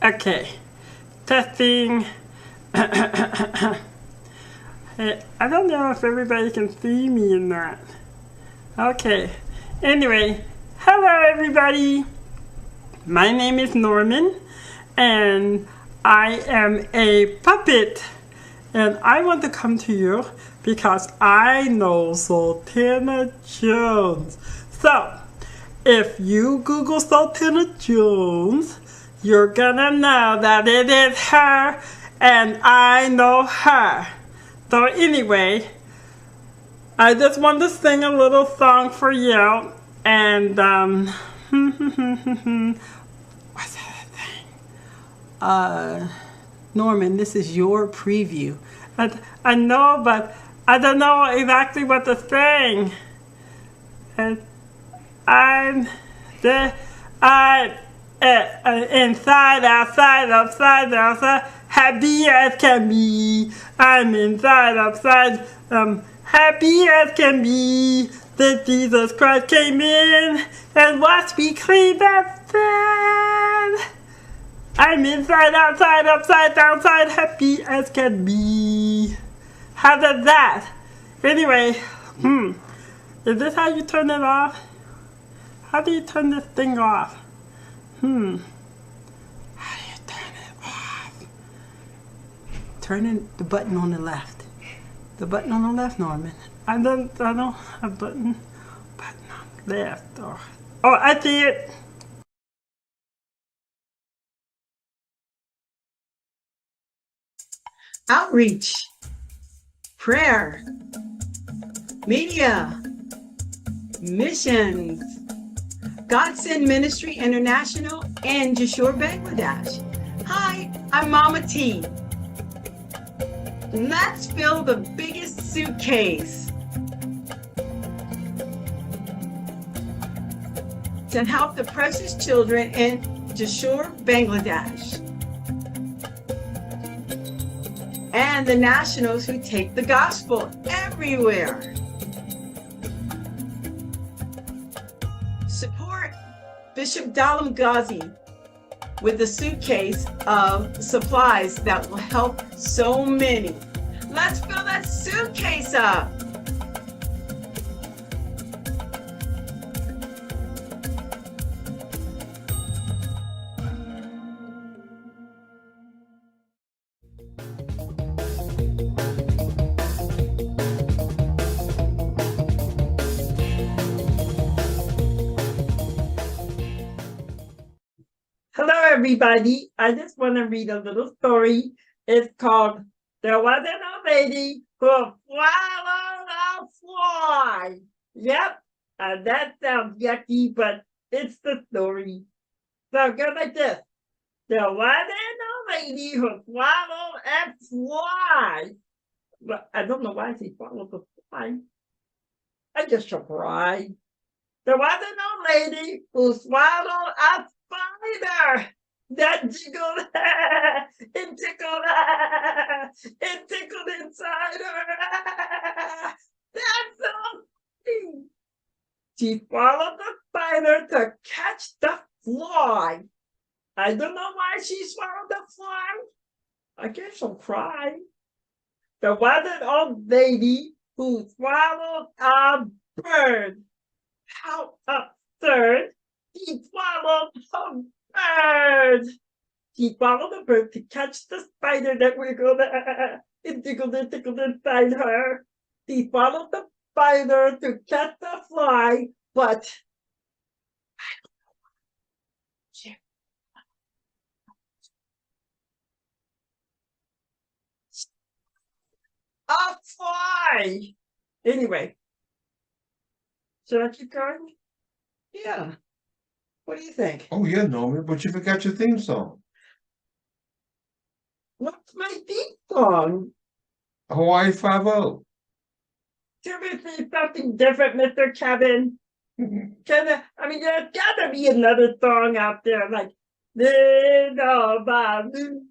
Okay, testing. Hey, I don't know if everybody can see me or not. Okay, anyway, hello everybody. My name is Norman, and I am a puppet. And I want to come to you because I know Sultana Jones. So, if you Google Sultana Jones, you're gonna know that it is her, and I know her. So anyway, I just want to sing a little song for you, and what's that thing? Norman, this is your preview. I know, but I don't know exactly what to sing. And I'm the inside, outside, upside, outside, happy as can be. I'm inside, upside, happy as can be. That Jesus Christ came in and washed me clean of sin. I'm inside, outside, upside, downside, happy as can be. How does that? Anyway, is this how you turn it off? How do you turn this thing off? How do you turn it off? Turn the button on the left. The button on the left, Norman. I don't have a button on the left. Oh, I see it. Outreach, prayer, media, missions, Godsend Ministry International, and Jashore, Bangladesh. Hi, I'm Mama T. Let's fill the biggest suitcase to help the precious children in Jashore, Bangladesh, and the nationals who take the gospel everywhere. Support Bishop Dalam Ghazi with a suitcase of supplies that will help so many. Let's fill that suitcase up. Hello, everybody. I just want to read a little story. It's called There Wasn't a Lady Who Swallowed a Fly. Yep, that sounds yucky, but it's the story. So it goes like this. There wasn't a lady who swallowed a fly. But I don't know why she swallowed the fly. I just surprised. There wasn't no lady who swallowed a spider that jiggled and tickled and tickled inside her. That's so funny. She swallowed the spider to catch the fly. I don't know why she swallowed the fly. I guess she'll cry. There was an old lady who swallowed a bird. How absurd! He swallowed a bird. He swallowed the bird to catch the spider that wiggled and tickled and tickled inside her. He swallowed the spider to catch the fly, but a fly. Anyway, should I keep going? Yeah. What do you think? Oh yeah, Norman, but you forgot your theme song. What's my theme song? Hawaii 5-0. Can we say something different, Mr. Kevin? There's gotta be another song out there like Little Babuga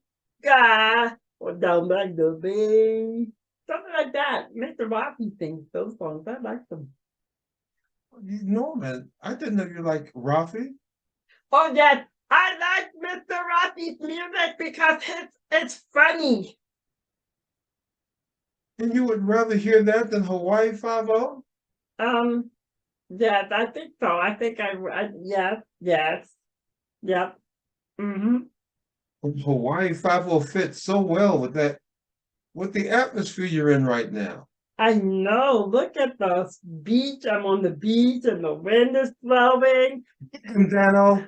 or Down by the Bay. Something like that. Mr. Rocky sings those songs. I like them. Norman, I didn't know you like Rafi. Oh, that I like Mr. Rossi's music because it's funny. And you would rather hear that than Hawaii Five-O? Yes, I think so. I think yes, yes, yep. Mm-hmm. Hawaii Five-O fits so well with the atmosphere you're in right now. I know. Look at the beach. I'm on the beach and the wind is blowing. Dano,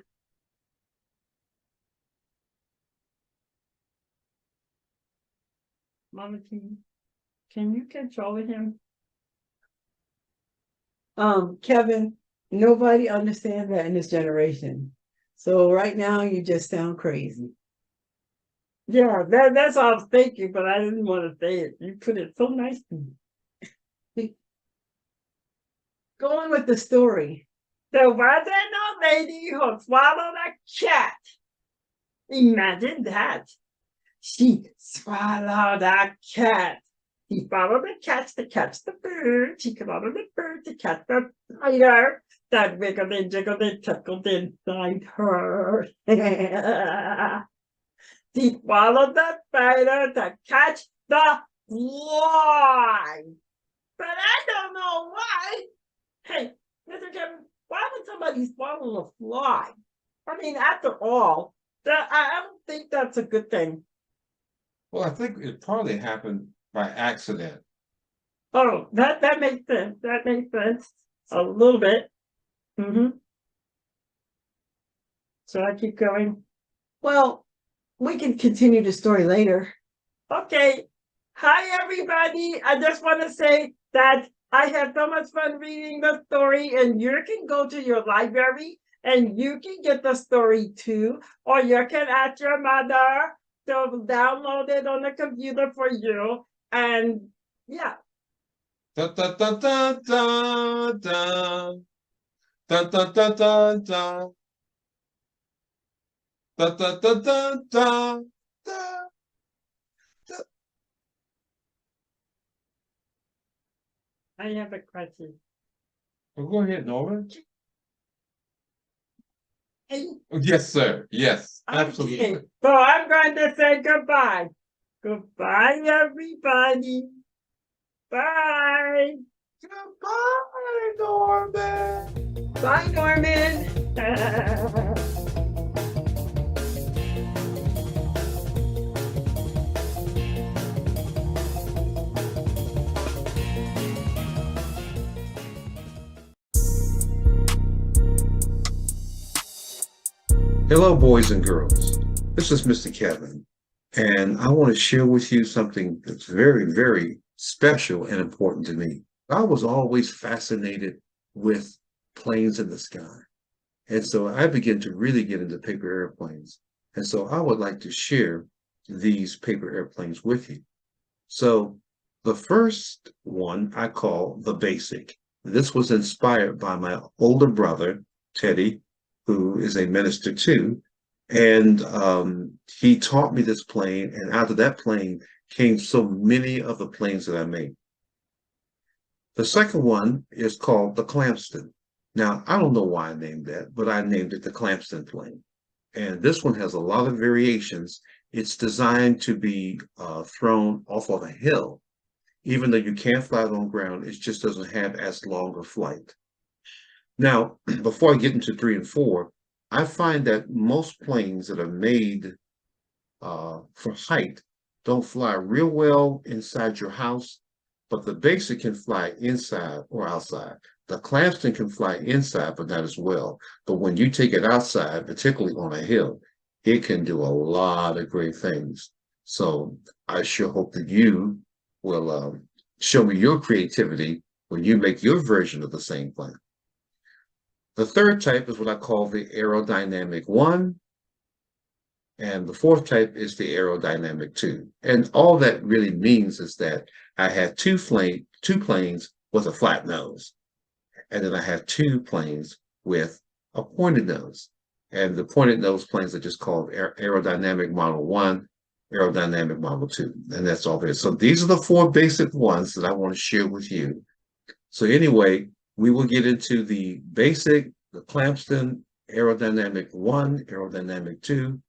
Mama, can you control him? Kevin, nobody understands that in this generation. So right now you just sound crazy. Yeah, that's what I was thinking, but I didn't want to say it. You put it so nicely. Go on with the story. There was an old lady who swallowed a cat. Imagine that. She swallowed a cat. He followed the cat to catch the bird. She followed the bird to catch the spider that wiggled and jiggled and tickled inside her. She swallowed the spider to catch the fly. But I don't know why. Hey, Mr. Kevin, why would somebody swallow a fly? I mean, after all, I don't think that's a good thing. well, I think it probably happened by accident. Oh, that makes sense. That makes sense. A little bit. Mm-hmm. So I keep going. Well, we can continue the story later. Okay. Hi, everybody. I just want to say that I had so much fun reading the story, and you can go to your library and you can get the story too, or you can ask your mother to download it on the computer for you. And yeah, Da da da da da da da da da da da da da da da da da. I have a question. Well, go ahead, Norman. Hey, Yes, sir. Yes, okay, absolutely. so I'm going to say goodbye. Goodbye, everybody. Bye. Goodbye, Norman. Bye, Norman. Hello, boys and girls. This is Mr. Kevin, and I want to share with you something that's very, very special and important to me. I was always fascinated with planes in the sky. And so I began to really get into paper airplanes. And so I would like to share these paper airplanes with you. So the first one I call the Basic. This was inspired by my older brother, Teddy, who is a minister too. And he taught me this plane. And out of that plane came so many of the planes that I made. The second one is called the Clampston. Now, I don't know why I named that, but I named it the Clampston plane. And this one has a lot of variations. It's designed to be thrown off of a hill. Even though you can't fly it on ground, it just doesn't have as long a flight. Now, before I get into 3 and 4, I find that most planes that are made for height don't fly real well inside your house, but the Basic can fly inside or outside. The Clampston can fly inside, but not as well. But when you take it outside, particularly on a hill, it can do a lot of great things. So I sure hope that you will show me your creativity when you make your version of the same plane. The third type is what I call the aerodynamic 1. And the fourth type is the aerodynamic 2. And all that really means is that I have two planes with a flat nose. And then I have 2 planes with a pointed nose. And the pointed nose planes are just called aerodynamic model 1, aerodynamic model 2. And that's all there is. So these are the 4 basic ones that I want to share with you. So anyway, we will get into the Basic, the Clampston, aerodynamic 1, aerodynamic 2,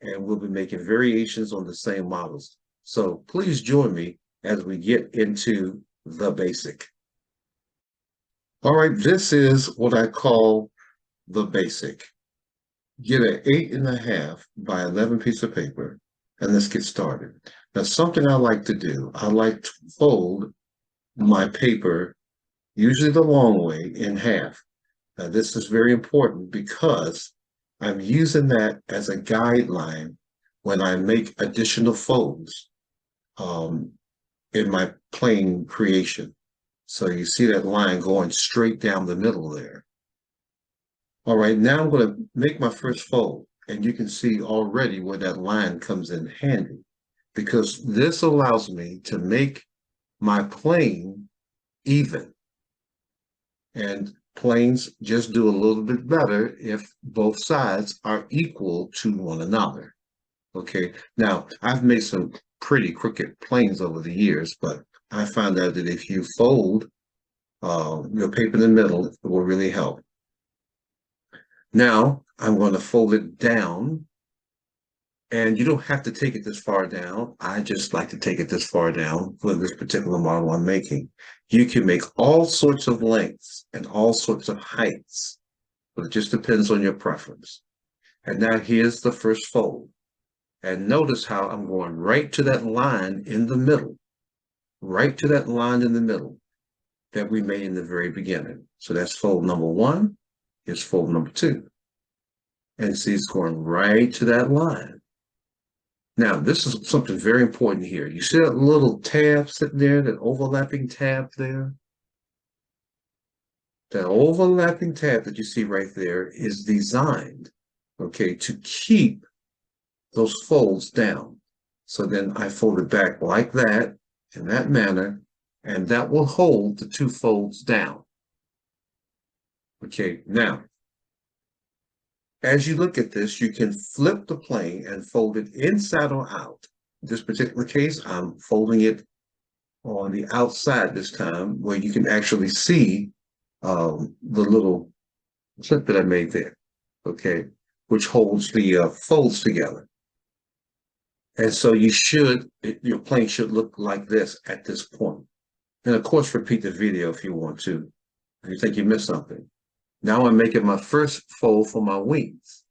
and we'll be making variations on the same models. So please join me as we get into the basic. All right, this is what I call the basic. Get an 8.5 by 11 piece of paper, and let's get started. Now, something I like to do, I like to fold my paper, usually the long way, in half. Now, this is very important because I'm using that as a guideline when I make additional folds in my plane creation. So you see that line going straight down the middle there. All right, now I'm going to make my first fold, and you can see already where that line comes in handy, because this allows me to make my plane even. And planes just do a little bit better if both sides are equal to one another. Okay, now I've made some pretty crooked planes over the years, but I found out that if you fold your paper in the middle, it will really help. Now I'm going to fold it down, and you don't have to take it this far down. I just like to take it this far down for this particular model I'm making. You can make all sorts of lengths and all sorts of heights, but it just depends on your preference. And now here's the first fold. And notice how I'm going right to that line in the middle, right to that line in the middle that we made in the very beginning. So that's fold number 1. Here's fold number 2. And see, it's going right to that line. Now, this is something very important here. You see that little tab sitting there, that overlapping tab there? That overlapping tab that you see right there is designed, okay, to keep those folds down. So then I fold it back like that, in that manner, and that will hold the 2 folds down. Okay, now, as you look at this, you can flip the plane and fold it inside or out. In this particular case, I'm folding it on the outside this time, where you can actually see the little clip that I made there, okay, which holds the folds together. And so your plane should look like this at this point. And of course, repeat the video if you want to, if you think you missed something. Now I'm making my first fold for my wings.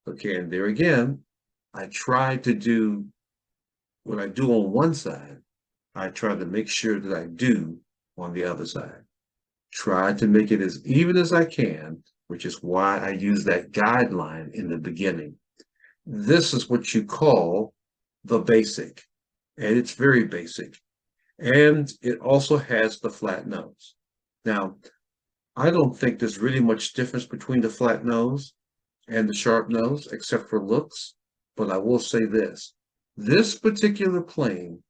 Okay, and there again, I try to do what I do on one side, I try to make sure that I do on the other side. Try to make it as even as I can, which is why I use that guideline in the beginning. This is what you call the basic, and it's very basic. And it also has the flat nose. Now, I don't think there's really much difference between the flat nose and the sharp nose, except for looks. But I will say this particular plane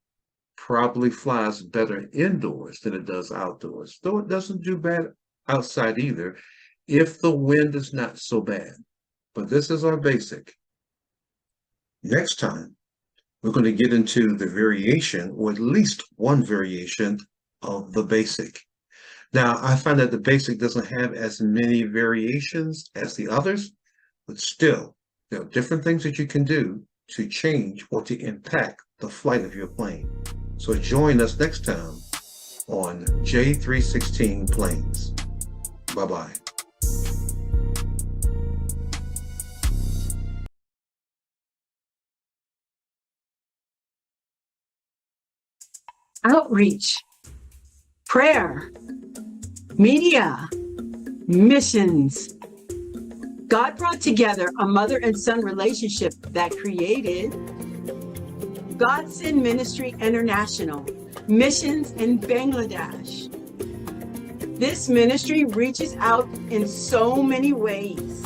probably flies better indoors than it does outdoors, though it doesn't do bad outside either, if the wind is not so bad. But this is our basic. Next time, we're going to get into the variation, or at least one variation of the basic. Now, I find that the basic doesn't have as many variations as the others, but still, there are different things that you can do to change or to impact the flight of your plane. So join us next time on J316 Planes. Bye-bye. Outreach, prayer, media, missions. God brought together a mother and son relationship that created God Send Ministry International, missions in Bangladesh. This ministry reaches out in so many ways.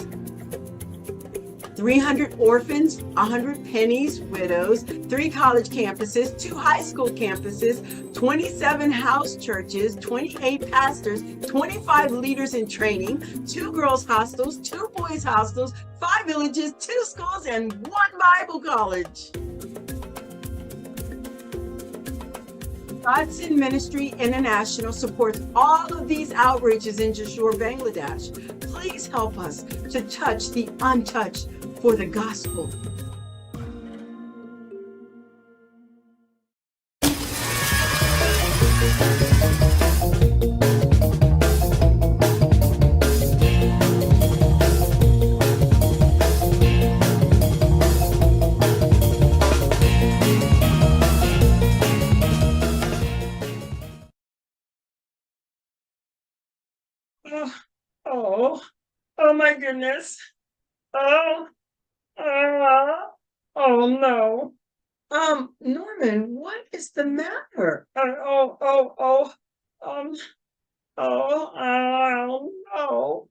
300 orphans, 100 pennies, widows, 3 college campuses, 2 high school campuses, 27 house churches, 28 pastors, 25 leaders in training, 2 girls hostels, 2 boys hostels, 5 villages, 2 schools, and 1 Bible college. Godson Ministry International supports all of these outreaches in Jashore, Bangladesh. Please help us to touch the untouched for the gospel. Oh, oh my goodness. Oh, oh no. Norman, what is the matter? Um, oh no.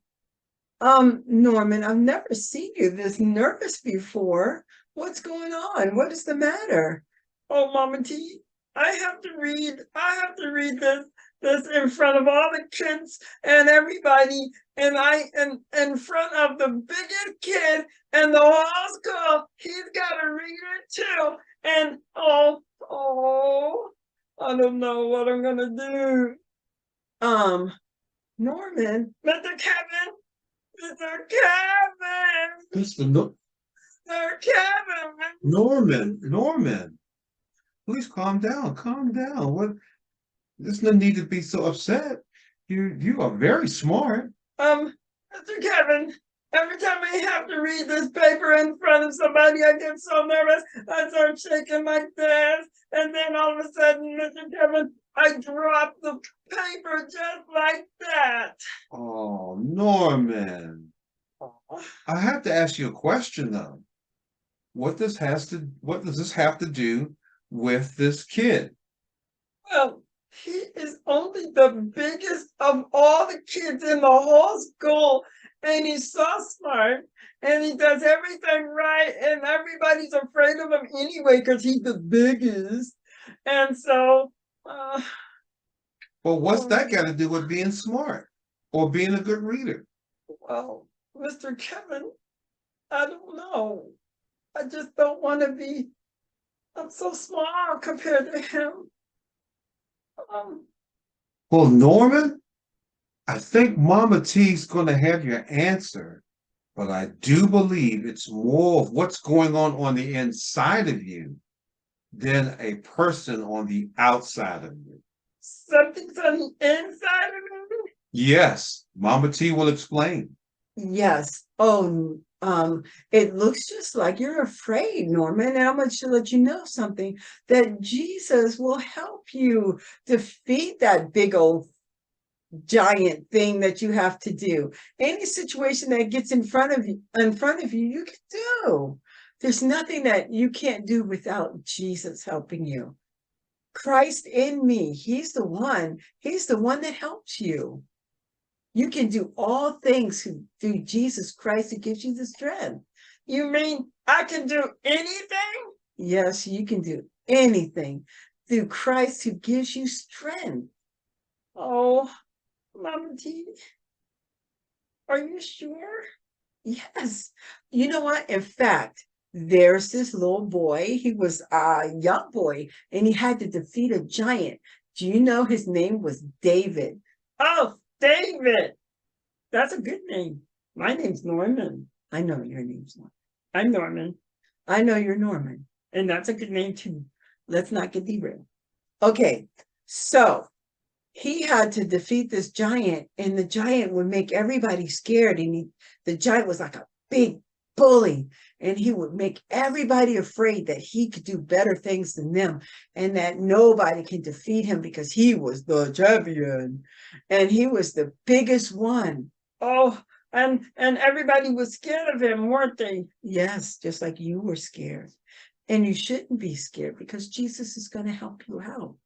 Norman, I've never seen you this nervous before. What's going on? What is the matter? Oh, Mama T, I have to read this in front of all the kids and everybody, and in front of the biggest kid in the whole school. He's got to read it too. And I don't know what I'm gonna do. Norman, Mr. Kevin, Mr. Kevin, Mr. Mr. Kevin. Norman, please calm down. Calm down. What? There's no need to be so upset. You are very smart. Mr. Kevin, every time I have to read this paper in front of somebody, I get so nervous. I start shaking like this. And then all of a sudden, Mr. Kevin, I drop the paper just like that. Oh, Norman. I have to ask you a question though. What does this have to do with this kid? Well, he is only the biggest of all the kids in the whole school. And he's so smart. And he does everything right. And everybody's afraid of him anyway because he's the biggest. And so, Well, what's that got to do with being smart or being a good reader? well, Mr. Kevin, I don't know. I just don't want to be, I'm so small compared to him. Well, Norman, I think Mama T's going to have your answer, but I do believe it's more of what's going on the inside of you than a person on the outside of you. Something's on the inside of me. Yes, Mama T will explain. yes. Oh, it looks just like you're afraid, Norman. And I'm going to let you know something, that Jesus will help you defeat that big old giant thing that you have to do. Any situation that gets in front of you, you can do. There's nothing that you can't do without Jesus helping you. Christ in me, he's the one that helps you. You can do all things through Jesus Christ who gives you the strength. You mean I can do anything? Yes, you can do anything through Christ who gives you strength. Oh, Mama T, are you sure? Yes. You know what? In fact, there's this little boy. He was a young boy and he had to defeat a giant. Do you know his name was David? Oh, David. That's a good name. My name's Norman. I know your name's Norman. I'm Norman. I know you're Norman. And that's a good name too. Let's not get derailed. Okay, so he had to defeat this giant, and the giant would make everybody scared. And the giant was like a big bully, and he would make everybody afraid that he could do better things than them, and that nobody can defeat him because he was the champion, and he was the biggest one. Oh, and everybody was scared of him, weren't they? Yes, just like you were scared. And you shouldn't be scared because Jesus is going to help you out.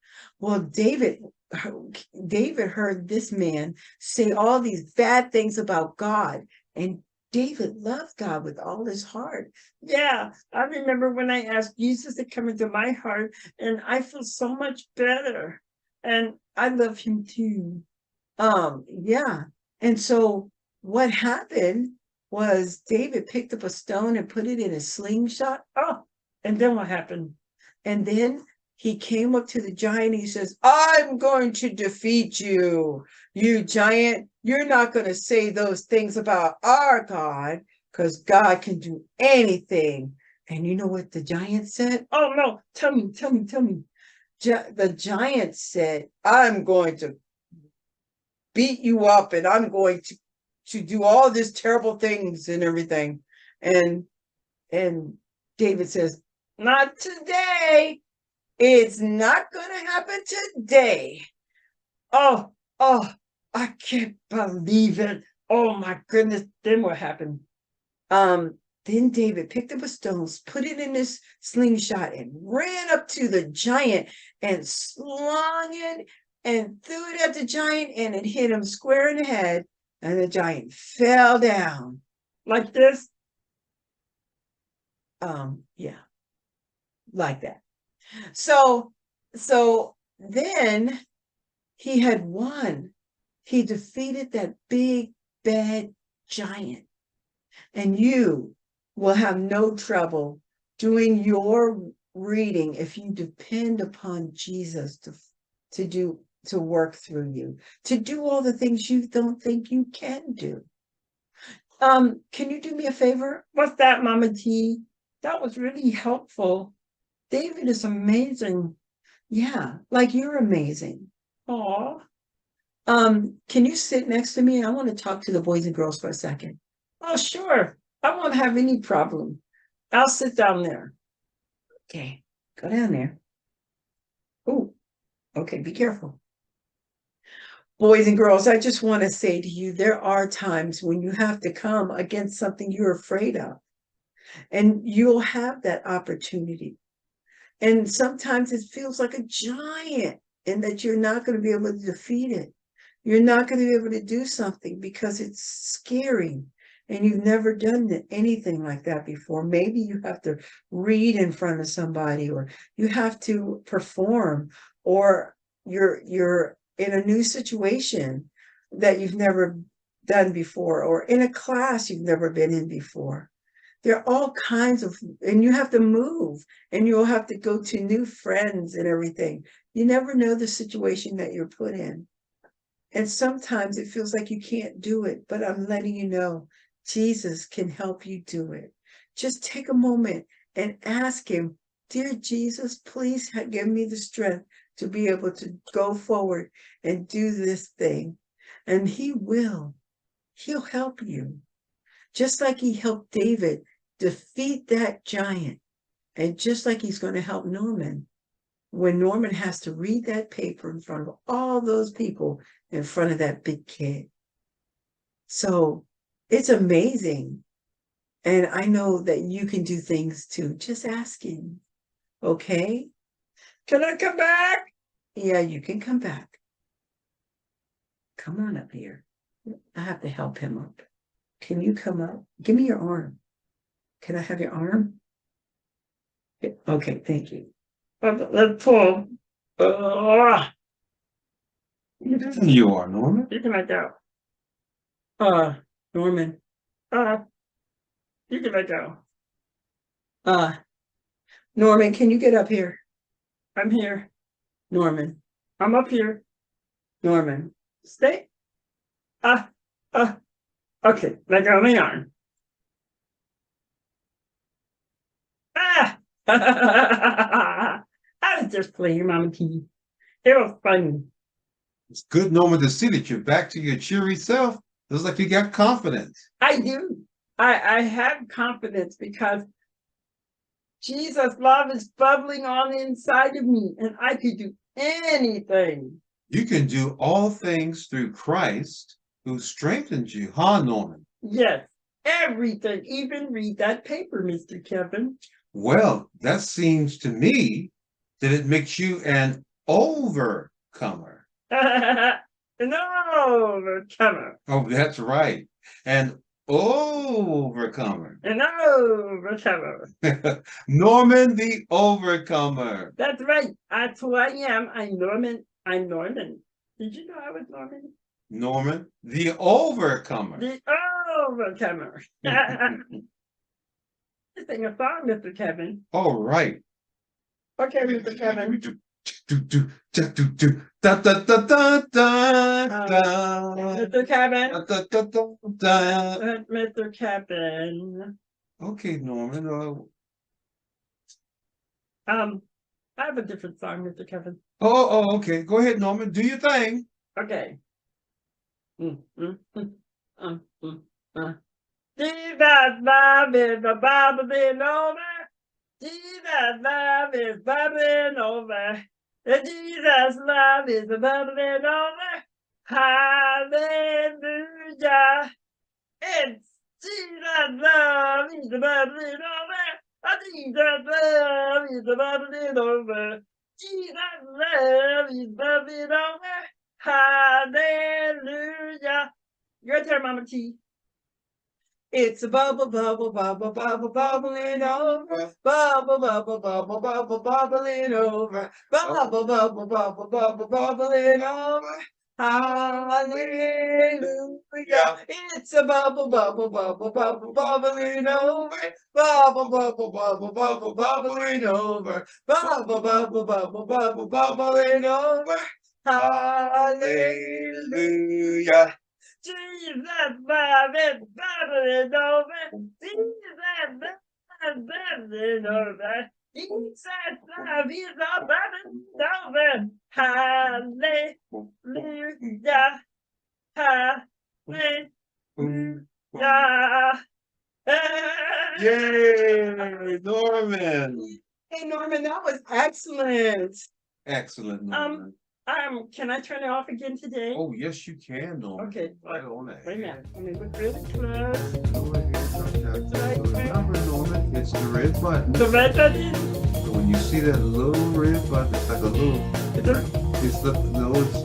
Well, David heard this man say all these bad things about God, and David loved God with all his heart. Yeah, I remember when I asked Jesus to come into my heart, and I feel so much better. And I love him too. Yeah. And so what happened was David picked up a stone and put it in a slingshot. Oh, and then what happened? And then he came up to the giant. He says, I'm going to defeat you, you giant. You're not going to say those things about our God, because God can do anything. And you know what the giant said? Oh, no, tell me. The giant said, I'm going to beat you up, and I'm going to do all these terrible things and everything. And David says, not today. It's not going to happen today. Oh, I can't believe it. Oh my goodness. Then what happened? Then David picked up a stone, put it in his slingshot, and ran up to the giant and slung it and threw it at the giant, and it hit him square in the head, and the giant fell down. Like this? Yeah, like that. So then he had won. He defeated that big, bad giant. And you will have no trouble doing your reading if you depend upon Jesus to work through you, to do all the things you don't think you can do. Can you do me a favor? What's that, Mama T? That was really helpful. David is amazing. Yeah, like you're amazing. Aw. Can you sit next to me? I want to talk to the boys and girls for a second. Oh, sure. I won't have any problem. I'll sit down there. Okay, go down there. Oh, okay, be careful. Boys and girls, I just want to say to you, there are times when you have to come against something you're afraid of. And you'll have that opportunity. And sometimes it feels like a giant, and that you're not going to be able to defeat it. You're not going to be able to do something because it's scary. And you've never done anything like that before. Maybe you have to read in front of somebody, or you have to perform, or you're in a new situation that you've never done before, or in a class you've never been in before. There are all kinds of, and you have to move, and you'll have to go to new friends and everything. You never know the situation that you're put in. And sometimes it feels like you can't do it, but I'm letting you know, Jesus can help you do it. Just take a moment and ask him, dear Jesus, please give me the strength to be able to go forward and do this thing. And he will. He'll help you. Just like he helped David defeat that giant. And just like he's going to help Norman, when Norman has to read that paper in front of all those people in front of that big kid. So it's amazing. And I know that you can do things too. Just ask him. Okay? Can I come back? Yeah, you can come back. Come on up here. I have to help him up. Can you come up? Give me your arm. Can I have your arm? Okay, thank you. Let's pull. You are, Norman. You can let go. Norman. You can let go. Norman, can you get up here? I'm here. Norman. I'm up here. Norman. Stay. Okay, let go of my arm. I was just playing, Mama T. It was funny. It's good, Norman, to see that you're back to your cheery self. Looks like you got confidence. I do. I have confidence because Jesus' love is bubbling on the inside of me, and I could do anything. You can do all things through Christ who strengthens you, huh, Norman? Yes, everything. Even read that paper, Mr. Kevin. Well, that seems to me that it makes you an overcomer. An overcomer. Oh, that's right. An overcomer. An overcomer. Norman the Overcomer. That's right. That's who I am. I'm Norman. I'm Norman. Did you know I was Norman? Norman the Overcomer. The overcomer. Sing a song, Mr. Kevin. All right. Okay, Mr. Kevin. Da da da da da da. Mr. Kevin. Da da da da da. Mr. Kevin. Okay, Norman. I have a different song, Mr. Kevin. Okay. Go ahead, Norman. Do your thing. Okay. Jesus love is a bubbling over. Jesus love is bubbling over. Jesus love is a bubbling over. Hallelujah. It's Jesus love is a bubbling over. Jesus love is a bubbling over. Jesus love is bubbling over. Hallelujah. Your turn, Mama T. It's a bubble, bubble, bubble, bubble, bubbling over. Bubble, bubble, bubble, bubble, bubbling over. Bubble, bubble, bubble, bubble, bubbling over. Hallelujah. It's a bubble, bubble, bubble, bubble, bubbling over. Bubble, bubble, bubble, bubble, bubbling over. Bubble, bubble, bubble, bubble, bubbling over. Hallelujah. Jesus love is bubbling over. Jesus love is bubbling over. Jesus love is bubbling over. Hallelujah. Hallelujah. Yay, Norman. Hey, Norman, that was excellent. Excellent, Norman. Can I turn it off again today? Oh, yes, you can, Norman. Okay. Right on that. Wait a minute. Let me look really close. Go ahead, remember, Norman, it's the red button. The red button. So when you see that little red button, it's like a little, it's the, no, it's